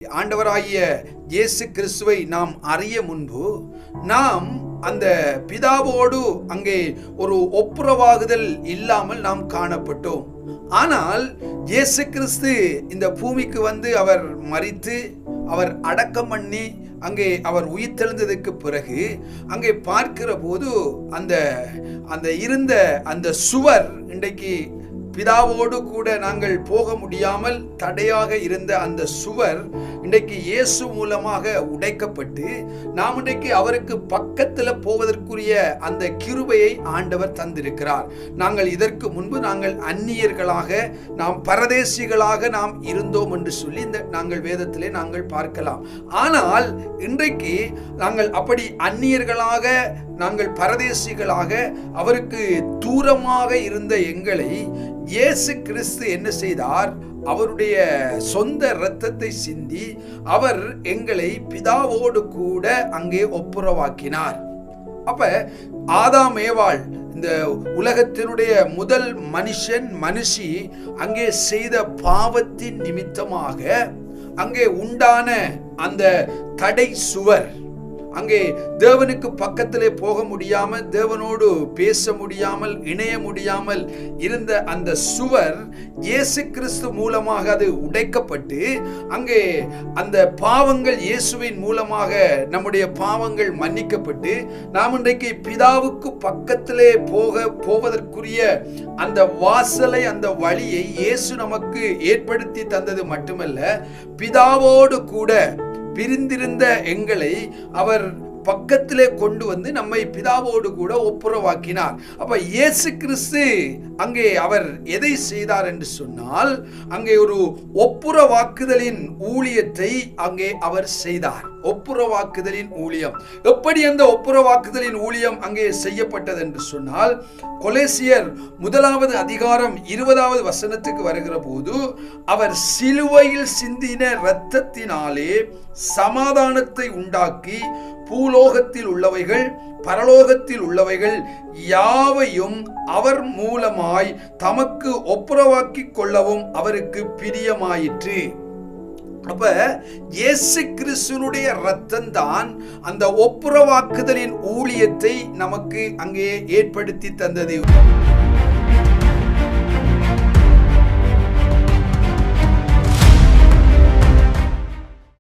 ஆண்டவராகிய இயேசு கிறிஸ்துவை நாம் அறிய முன்பு நாம் அந்த பிதாவோடு அங்கே ஒரு ஒப்புரவாகுதல் இல்லாமல் நாம் காணப்பட்டோம். ஆனால் இயேசு கிறிஸ்து இந்த பூமிக்கு வந்து அவர் மரித்து அவர் அடக்கம் பண்ணி அங்கே அவர் உயிர்த்தெழுந்ததற்கு பிறகு அங்கே பார்க்கிற போது அந்த இருந்த அந்த சுவர் இன்றைக்கு பிதாவோடு கூட நாங்கள் போக முடியாமல் தடையாக இருந்த அந்த சுவர் இன்றைக்கு இயேசு மூலமாக உடைக்கப்பட்டு நாம் இன்றைக்கு அவருக்கு பக்கத்தில் போவதற்குரிய அந்த கிருபையை ஆண்டவர் தந்திருக்கிறார். நாங்கள் இதற்கு முன்பு நாங்கள் அந்நியர்களாக நாம் பரதேசிகளாக நாம் இருந்தோம் என்று சொல்லி நாங்கள் வேதத்திலே நாங்கள் பார்க்கலாம். ஆனால் இன்றைக்கு நாங்கள் அப்படி அந்நியர்களாக நாங்கள் பரதேசிகளாக அவருக்கு தூரமாக இருந்த எங்களை இயேசு கிறிஸ்து என்ன செய்தார்? அவருடைய சொந்த இரத்தத்தை சிந்தி அவர் எங்களை பிதாவோடு கூட அங்கே ஒப்புரவாக்கினார். அப்ப ஆதாம் ஏவாள் இந்த உலகத்தினுடைய முதல் மனுஷி அங்கே செய்த பாவத்தின் நிமித்தமாக அங்கே உண்டான அந்த தடை சுவர், அங்கே தேவனுக்கு பக்கத்திலே போக முடியாமல் தேவனோடு பேச முடியாமல் இணைய முடியாமல் இருந்த அந்த சுவர் இயேசு கிறிஸ்து மூலமாக அது உடைக்கப்பட்டு அங்கே அந்த பாவங்கள் இயேசுவின் மூலமாக நம்முடைய பாவங்கள் மன்னிக்கப்பட்டு நாம் இன்றைக்கு பிதாவுக்கு பக்கத்திலே போவதற்குரிய அந்த வாசலை அந்த வழியை இயேசு நமக்கு ஏற்படுத்தி தந்தது மட்டுமல்ல, பிதாவோடு கூட பிரிந்திருந்த எங்களை அவர் பக்கத்திலே கொண்டு வந்து நம்மை பிதாவோடு கூட ஒப்புரவாக்கினார். அப்ப இயேசு கிறிஸ்து அங்கே அவர் எதை செய்தார் என்று சொன்னால், அங்கே ஒரு ஒப்புரவாக்குதலின் ஊழியத்தை அங்கே அவர் செய்தார். ஒப்புரவாக்குதலின் ஊழியம் எப்படி அந்த ஒப்புரவாக்குதலின் ஊழியம் அங்கே செய்யப்பட்டது என்று சொன்னால், கொலேசியர் 1 அதிகாரம் 20 வசனத்துக்கு வருகிற போது, அவர் சிலுவையில் சிந்தின இரத்தத்தினாலே சமாதானத்தை உண்டாக்கி பூலோகத்தில் உள்ளவைகள் பரலோகத்தில் உள்ளவைகள் யாவையும் அவர் மூலமாய் தமக்கு ஒப்புரவாக்கி கொள்ளவும் அவருக்கு பிரியமாயிற்று. அப்ப இயேசு கிறிஸ்துனுடைய இரத்தம் தான் அந்த ஒப்புரவாக்குதலின் ஊழியத்தை நமக்கு அங்கே ஏற்படுத்தி தந்தது.